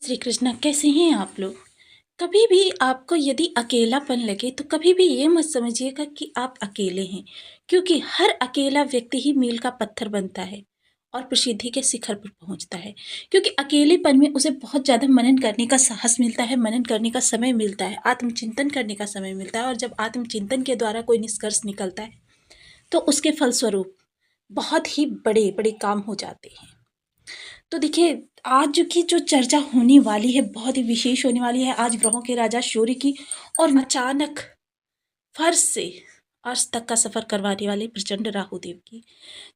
श्री कृष्णा, कैसे हैं आप लोग? कभी भी आपको यदि अकेलापन लगे तो कभी भी ये मत समझिएगा कि आप अकेले हैं, क्योंकि हर अकेला व्यक्ति ही मील का पत्थर बनता है और प्रसिद्धि के शिखर पर पहुंचता है। क्योंकि अकेलेपन में उसे बहुत ज़्यादा मनन करने का साहस मिलता है, मनन करने का समय मिलता है, आत्मचिंतन करने का समय मिलता है। और जब आत्मचिंतन के द्वारा कोई निष्कर्ष निकलता है तो उसके फलस्वरूप बहुत ही बड़े बड़े काम हो जाते हैं। तो देखिए, आज की जो चर्चा होने वाली है बहुत ही विशेष होने वाली है। आज ग्रहों के राजा सूर्य की और अचानक फर्श से अर्श तक का सफर करवाने वाले प्रचंड राहु देव की।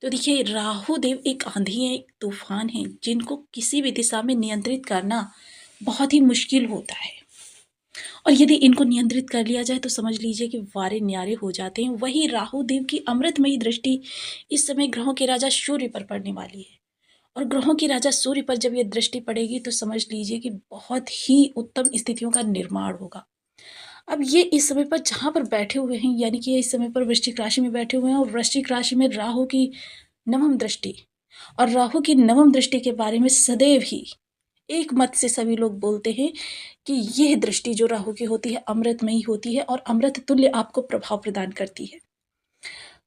तो देखिए, राहु देव एक आंधी है, एक तूफान है, जिनको किसी भी दिशा में नियंत्रित करना बहुत ही मुश्किल होता है। और यदि इनको नियंत्रित कर लिया जाए तो समझ लीजिए कि वारे न्यारे हो जाते हैं। वही राहु देव की अमृतमयी दृष्टि इस समय ग्रहों के राजा सूर्य पर पड़ने वाली है। और ग्रहों की राजा सूर्य पर जब ये दृष्टि पड़ेगी तो समझ लीजिए कि बहुत ही उत्तम स्थितियों का निर्माण होगा। अब ये इस समय पर जहाँ पर बैठे हुए हैं, यानी कि ये इस समय पर वृश्चिक राशि में बैठे हुए हैं, और वृश्चिक राशि में राहु की नवम दृष्टि। और राहु की नवम दृष्टि के बारे में सदैव ही एक मत से सभी लोग बोलते हैं कि यह दृष्टि जो राहु की होती है अमृतमयी होती है और अमृत तुल्य आपको प्रभाव प्रदान करती है।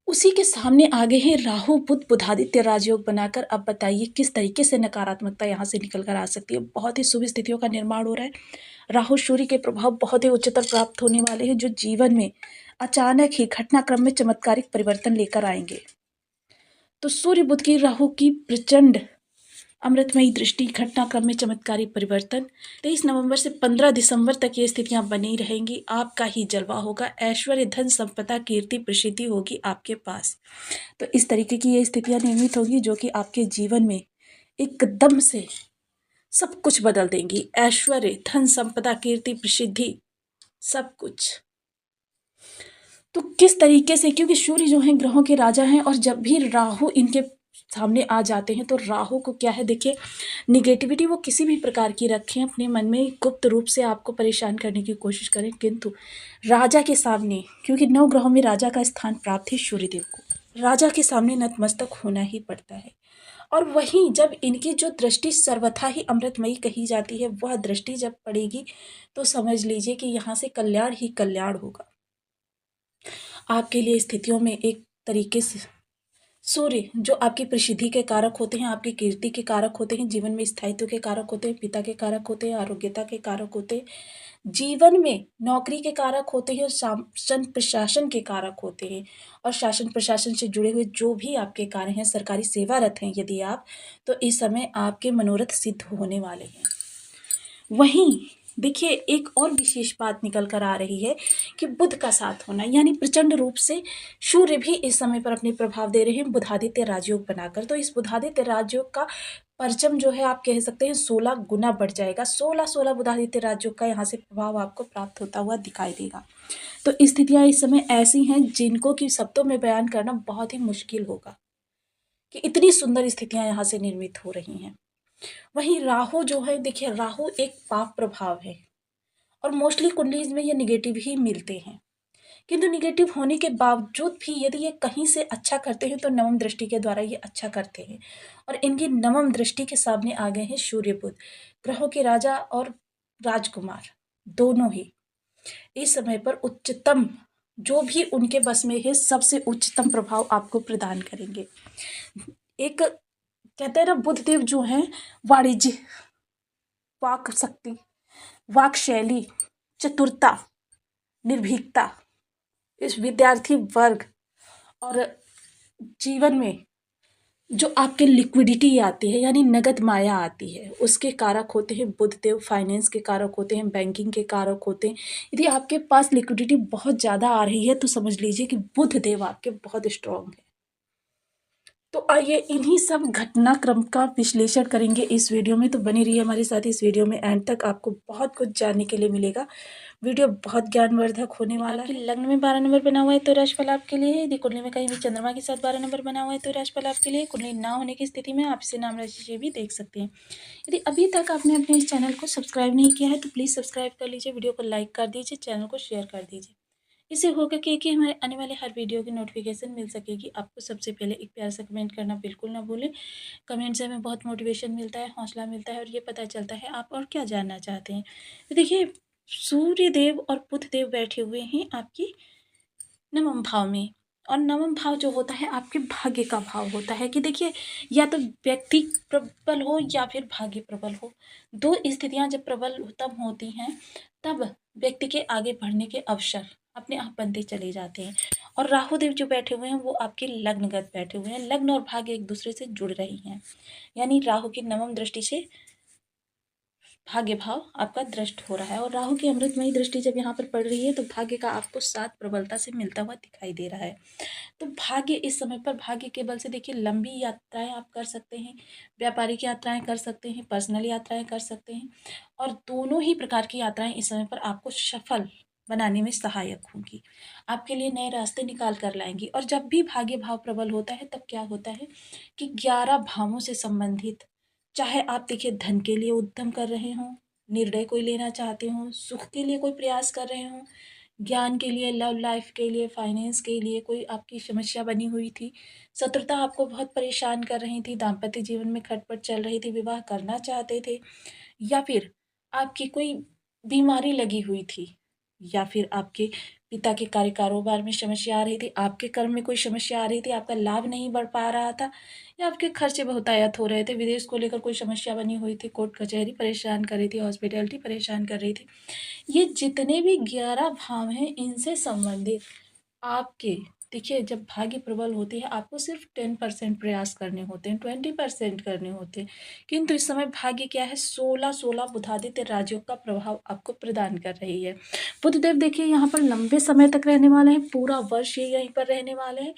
उसी के सामने आगे है राहु बुध बुधादित्य राजयोग बनाकर। अब बताइए किस तरीके से नकारात्मकता यहाँ से निकल कर आ सकती है। बहुत ही शुभ स्थितियों का निर्माण हो रहा है। राहु सूर्य के प्रभाव बहुत ही उच्चतर प्राप्त होने वाले हैं, जो जीवन में अचानक ही घटनाक्रम में चमत्कारिक परिवर्तन लेकर आएंगे। तो सूर्य बुध की राहु की प्रचंड अमृतमयी दृष्टि, घटनाक्रम में चमत्कारी परिवर्तन। 23 नवंबर से 15 दिसंबर तक ये स्थितियां बनी रहेंगी। आपका ही जलवा होगा, ऐश्वर्य धन संपदा कीर्ति प्रसिद्धि होगी आपके पास। तो इस तरीके की ये स्थितियां निर्मित होगी जो कि आपके जीवन में एकदम से सब कुछ बदल देंगी। ऐश्वर्य धन संपदा कीर्ति प्रसिद्धि सब कुछ। तो किस तरीके से, क्योंकि सूर्य जो है ग्रहों के राजा हैं, और जब भी राहु इनके सामने आ जाते हैं तो राहु को क्या है, देखिए, निगेटिविटी वो किसी भी प्रकार की रखें अपने मन में, गुप्त रूप से आपको परेशान करने की कोशिश करें, किंतु राजा के सामने, क्योंकि 9 ग्रहों में राजा का स्थान प्राप्त है सूर्यदेव को, राजा के सामने नतमस्तक होना ही पड़ता है। और वहीं जब इनकी जो दृष्टि सर्वथा ही अमृतमयी कही जाती है, वह दृष्टि जब पड़ेगी तो समझ लीजिए कि यहाँ से कल्याण ही कल्याण होगा आपके लिए। स्थितियों में एक तरीके से सूर्य जो आपकी प्रसिद्धि के कारक होते हैं, आपकी कीर्ति के कारक होते हैं, जीवन में स्थायित्व के कारक होते हैं, पिता के कारक होते हैं, आरोग्यता के कारक होते हैं, जीवन में नौकरी के कारक होते हैं, शासन प्रशासन के कारक होते हैं। और शासन प्रशासन से जुड़े हुए जो भी आपके कार्य हैं, सरकारी सेवारत हैं यदि आप, तो इस समय आपके मनोरथ सिद्ध होने वाले हैं। वहीं देखिए, एक और विशेष बात निकल कर आ रही है कि बुध का साथ होना, यानी प्रचंड रूप से सूर्य भी इस समय पर अपने प्रभाव दे रहे हैं बुधादित्य राजयोग बनाकर। तो इस बुधादित्य राजयोग का परचम जो है, आप कह सकते हैं 16 गुना बढ़ जाएगा। 16 बुधादित्य राजयोग का यहाँ से प्रभाव आपको प्राप्त होता हुआ दिखाई देगा। तो स्थितियाँ इस समय ऐसी हैं जिनको कि शब्दों में बयान करना बहुत ही मुश्किल होगा कि इतनी सुंदर स्थितियाँ यहाँ से निर्मित हो रही हैं। वहीं राहु जो है, देखिए, राहु एक पाप प्रभाव है और मोस्टली कुंडलीज में ये निगेटिव ही मिलते हैं। किंतु निगेटिव होने के बावजूद भी यदि ये कहीं से अच्छा करते हैं तो नवम दृष्टि के द्वारा ये अच्छा करते हैं। और इनकी नवम दृष्टि के सामने आ गए हैं सूर्य बुध, ग्रहों के राजा और राजकुमार, दोनों ही इस समय पर उच्चतम, जो भी उनके बस में है, सबसे उच्चतम प्रभाव आपको प्रदान करेंगे। एक कहते हैं ना, बुध देव जो हैं वाणिज्य, वाक शक्ति, वाक शैली, चतुरता, निर्भीकता, इस विद्यार्थी वर्ग और जीवन में जो आपके लिक्विडिटी आती है, यानी नगद माया आती है, उसके कारक होते हैं बुध देव। फाइनेंस के कारक होते हैं, बैंकिंग के कारक होते हैं। यदि आपके पास लिक्विडिटी बहुत ज़्यादा आ रही है तो समझ लीजिए कि बुध देव आपके बहुत स्ट्रांग है। तो आइए इन्हीं सब घटनाक्रम का विश्लेषण करेंगे इस वीडियो में। तो बनी रहिए हमारे साथ इस वीडियो में, एंड तक आपको बहुत कुछ जानने के लिए मिलेगा। वीडियो बहुत ज्ञानवर्धक होने वाला है। लग्न में 12 नंबर बना हुआ है तो राशिफल आपके लिए है। यदि कुंडली में कहीं भी चंद्रमा के साथ 12 नंबर बना हुआ है तो राशिफल आपके लिए। कुंडली ना होने की स्थिति में आप इसे नाम राशि से भी देख सकते हैं। यदि अभी तक आपने अपने इस चैनल को सब्सक्राइब नहीं किया है तो प्लीज़ सब्सक्राइब कर लीजिए, वीडियो को लाइक कर दीजिए, चैनल को शेयर कर दीजिए। इससे होगा कि हमारे आने वाले हर वीडियो की नोटिफिकेशन मिल सकेगी आपको। सबसे पहले एक प्यारा सा कमेंट करना बिल्कुल ना भूलें। कमेंट से हमें बहुत मोटिवेशन मिलता है, हौसला मिलता है और ये पता चलता है आप और क्या जानना चाहते हैं। तो देखिए, सूर्य देव और बुध देव बैठे हुए हैं आपकी नवम भाव में। और नवम भाव जो होता है आपके भाग्य का भाव होता है कि देखिए, या तो व्यक्ति प्रबल हो या फिर भाग्य प्रबल हो। दो स्थितियां जब प्रबल तब होती हैं, तब व्यक्ति के आगे बढ़ने के अवसर अपने आप बनते चले जाते हैं। और राहु देव जो बैठे हुए हैं वो आपके लग्नगत बैठे हुए हैं। लग्न और भाग्य एक दूसरे से जुड़ रही हैं, यानी राहु की नवम दृष्टि से भाग्य भाव आपका दृष्ट हो रहा है। और राहु की अमृतमयी दृष्टि जब यहाँ पर पड़ रही है तो भाग्य का आपको साथ प्रबलता से मिलता हुआ दिखाई दे रहा है। तो भाग्य इस समय पर, भाग्य के बल से देखिए, लंबी यात्राएं आप कर सकते हैं, व्यापारिक यात्राएं कर सकते हैं, पर्सनल यात्राएं कर सकते हैं। और दोनों ही प्रकार की यात्राएं इस समय पर आपको सफल बनाने में सहायक होंगी, आपके लिए नए रास्ते निकाल कर लाएंगी। और जब भी भाग्य भाव प्रबल होता है तब क्या होता है कि 11 भावों से संबंधित, चाहे आप देखिए धन के लिए उद्यम कर रहे हों, निर्णय कोई लेना चाहते हों, सुख के लिए कोई प्रयास कर रहे हों, ज्ञान के लिए, लव लाइफ के लिए, फाइनेंस के लिए कोई आपकी समस्या बनी हुई थी, शत्रुता आपको बहुत परेशान कर रही थी, दाम्पत्य जीवन में खटपट चल रही थी, विवाह करना चाहते थे, या फिर आपकी कोई बीमारी लगी हुई थी, या फिर आपके पिता के कार्य कारोबार में समस्या आ रही थी, आपके कर्म में कोई समस्या आ रही थी, आपका लाभ नहीं बढ़ पा रहा था, या आपके खर्चे बहुतायत हो रहे थे, विदेश को लेकर कोई समस्या बनी हुई थी, कोर्ट कचहरी परेशान कर रही थी, हॉस्पिटैलिटी परेशान कर रही थी। ये जितने भी 11 भाव हैं इनसे संबंधित आपके, देखिए जब भाग्य प्रबल होती है आपको सिर्फ 10% प्रयास करने होते हैं, 20% करने होते हैं। किंतु इस समय भाग्य क्या है, 16 बुधादित्य राजयोग का प्रभाव आपको प्रदान कर रही है। बुधदेव देखिए यहाँ पर लंबे समय तक रहने वाले हैं, पूरा वर्ष ये यहीं पर रहने वाले हैं।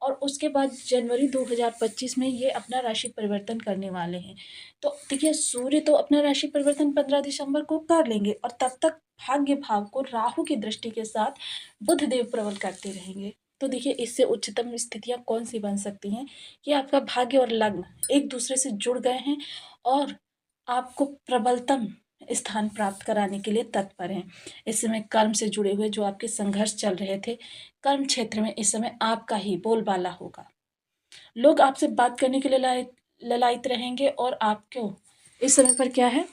और उसके बाद जनवरी 2025 में ये अपना राशि परिवर्तन करने वाले हैं। तो देखिए, सूर्य तो अपना राशि परिवर्तन 15 दिसंबर को कर लेंगे और तब तक भाग्य भाव को राहु की दृष्टि के साथ बुध देव प्रबल करते रहेंगे। तो देखिए, इससे उच्चतम स्थितियां कौन सी बन सकती हैं कि आपका भाग्य और लग्न एक दूसरे से जुड़ गए हैं और आपको प्रबलतम स्थान प्राप्त कराने के लिए तत्पर हैं। इस समय कर्म से जुड़े हुए जो आपके संघर्ष चल रहे थे, कर्म क्षेत्र में इस समय आपका ही बोलबाला होगा। लोग आपसे बात करने के लिए ललायत रहेंगे और आपको इस समय पर क्या है,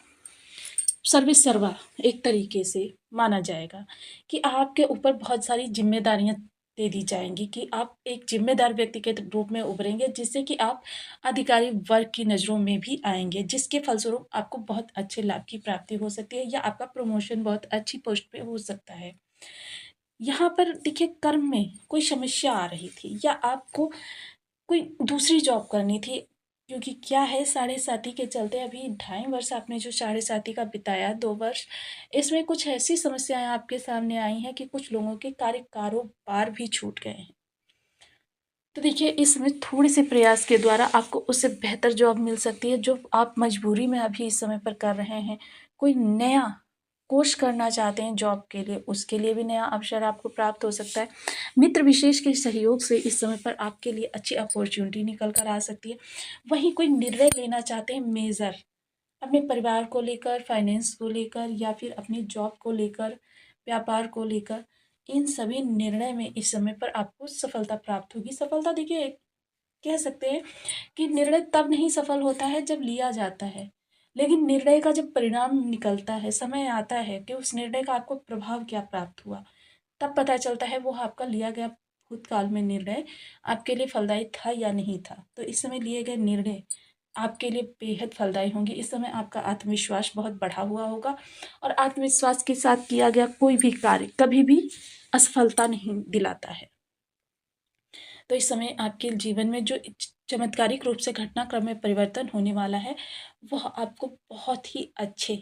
सर्विस सर्वा एक तरीके से माना जाएगा कि आपके ऊपर बहुत सारी जिम्मेदारियां दे दी जाएंगी कि आप एक जिम्मेदार व्यक्ति के रूप में उभरेंगे, जिससे कि आप अधिकारी वर्ग की नज़रों में भी आएंगे, जिसके फलस्वरूप आपको बहुत अच्छे लाभ की प्राप्ति हो सकती है या आपका प्रमोशन बहुत अच्छी पोस्ट पे हो सकता है। यहाँ पर देखिए, कर्म में कोई समस्या आ रही थी या आपको कोई दूसरी जॉब करनी थी, क्योंकि क्या है, साढ़े साथी के चलते अभी 2.5 वर्ष आपने जो साढ़े साथी का बिताया, 2 वर्ष, इसमें कुछ ऐसी समस्याएं आपके सामने आई हैं कि कुछ लोगों के कार्य कारोबार भी छूट गए हैं। तो देखिए, इसमें थोड़े से प्रयास के द्वारा आपको उससे बेहतर जॉब मिल सकती है जो आप मजबूरी में अभी इस समय पर कर रहे हैं। कोई नया कोर्स करना चाहते हैं जॉब के लिए, उसके लिए भी नया अवसर आपको प्राप्त हो सकता है। मित्र विशेष के सहयोग से इस समय पर आपके लिए अच्छी अपॉर्चुनिटी निकल कर आ सकती है। वहीं कोई निर्णय लेना चाहते हैं मेजर, अपने परिवार को लेकर, फाइनेंस को लेकर, या फिर अपनी जॉब को लेकर, व्यापार को लेकर, इन सभी निर्णय में इस समय पर आपको सफलता प्राप्त होगी। सफलता देखिए, कह सकते हैं कि निर्णय तब नहीं सफल होता है जब लिया जाता है, लेकिन निर्णय का जब परिणाम निकलता है, समय आता है कि उस निर्णय का आपको प्रभाव क्या प्राप्त हुआ, तब पता चलता है वो आपका लिया गया भूतकाल में निर्णय आपके लिए फलदायी था या नहीं था। तो इस समय लिए गए निर्णय आपके लिए बेहद फलदायी होंगे। इस समय आपका आत्मविश्वास बहुत बढ़ा हुआ होगा और आत्मविश्वास के साथ किया गया कोई भी कार्य कभी भी असफलता नहीं दिलाता है। तो इस समय आपके जीवन में जो चमत्कारिक रूप से घटनाक्रम में परिवर्तन होने वाला है, वह आपको बहुत ही अच्छे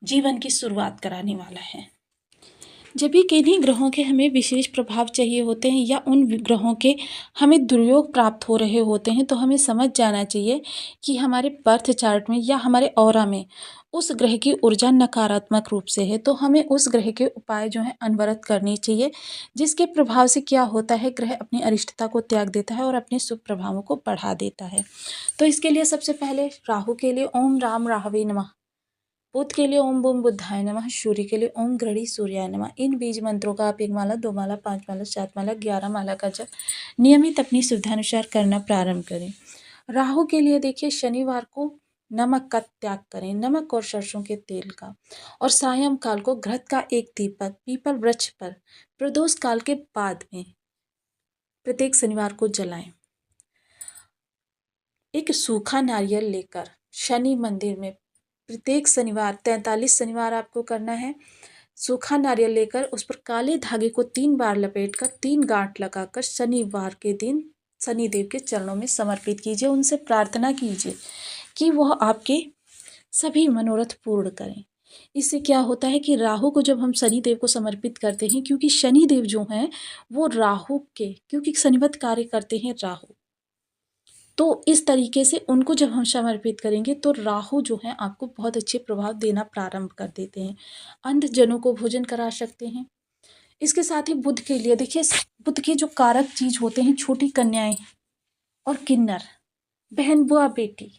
जीवन की शुरुआत कराने वाला है। जब भी किन्हीं ग्रहों के हमें विशेष प्रभाव चाहिए होते हैं या उन ग्रहों के हमें दुर्योग प्राप्त हो रहे होते हैं, तो हमें समझ जाना चाहिए कि हमारे बर्थ चार्ट में या हमारे ऑरा में उस ग्रह की ऊर्जा नकारात्मक रूप से है, तो हमें उस ग्रह के उपाय जो हैं अनवरत करनी चाहिए, जिसके प्रभाव से क्या होता है, ग्रह अपनी अरिष्टता को त्याग देता है और अपने शुभ प्रभावों को बढ़ा देता है। तो इसके लिए सबसे पहले राहु के लिए ओम राम राहवे नमः बुध के लिए ओम बूम बुद्धाय नमः, सूर्य के लिए ओम गृणी सूर्याय नमः। इन बीज मंत्रों का आप 1 माला, 2 माला, 5 माला, 7 माला, 11 माला का जप नियमित अपनी सुविधानुसार करना प्रारंभ करें। राहु के लिए देखिए शनिवार को नमक का त्याग करें, नमक और सरसों के तेल का, और सायंकाल को घृत का एक दीपक पीपल वृक्ष पर प्रदोष काल के बाद में प्रत्येक शनिवार को जलाएं। एक सूखा नारियल लेकर शनि मंदिर में प्रत्येक शनिवार 43 शनिवार आपको करना है। सूखा नारियल लेकर उस पर काले धागे को 3 बार लपेटकर 3 गांठ लगाकर शनिवार के दिन शनिदेव के चरणों में समर्पित कीजिए। उनसे प्रार्थना कीजिए कि वह आपके सभी मनोरथ पूर्ण करें। इससे क्या होता है कि राहु को जब हम शनिदेव को समर्पित करते हैं, क्योंकि शनिदेव जो हैं वो राहु के, क्योंकि शनिवत कार्य करते हैं राहु, तो इस तरीके से उनको जब हम समर्पित करेंगे तो राहु जो है आपको बहुत अच्छे प्रभाव देना प्रारंभ कर देते हैं। अंधजनों को भोजन करा सकते हैं। इसके साथ ही बुध के लिए देखिए, बुध के जो कारक चीज होते हैं, छोटी कन्याएं और किन्नर, बहन बुआ बेटी,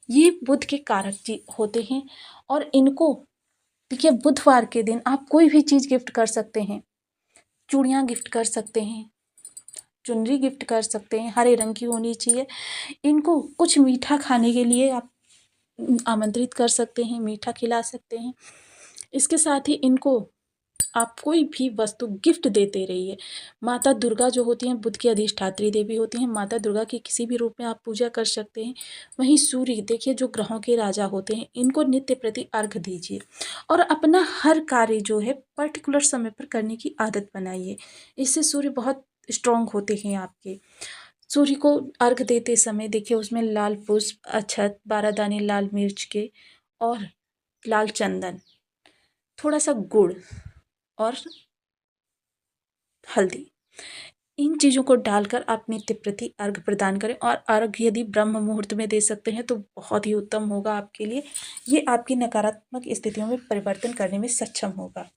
ये बुध के कारक चीज होते हैं। और इनको देखिए बुधवार के दिन आप कोई भी चीज गिफ्ट कर सकते हैं। चूड़ियाँ गिफ्ट कर सकते हैं, चुनरी गिफ्ट कर सकते हैं, हरे रंग की होनी चाहिए। इनको कुछ मीठा खाने के लिए आप आमंत्रित कर सकते हैं, मीठा खिला सकते हैं। इसके साथ ही इनको आप कोई भी वस्तु गिफ्ट देते रहिए। माता दुर्गा जो होती हैं बुध की अधिष्ठात्री देवी होती हैं, माता दुर्गा की किसी भी रूप में आप पूजा कर सकते हैं। वहीं सूर्य देखिए जो ग्रहों के राजा होते हैं, इनको नित्य प्रति अर्घ दीजिए और अपना हर कार्य जो है पर्टिकुलर समय पर करने की आदत बनाइए। इससे सूर्य बहुत स्ट्रांग होते हैं आपके। सूर्य को अर्घ देते समय देखिए उसमें लाल पुष्प, अक्षत, 12 दाने लाल मिर्च के और लाल चंदन, थोड़ा सा गुड़ और हल्दी, इन चीज़ों को डालकर आप नित्य प्रति अर्घ प्रदान करें। और अर्घ यदि ब्रह्म मुहूर्त में दे सकते हैं तो बहुत ही उत्तम होगा आपके लिए। ये आपकी नकारात्मक स्थितियों में परिवर्तन करने में सक्षम होगा।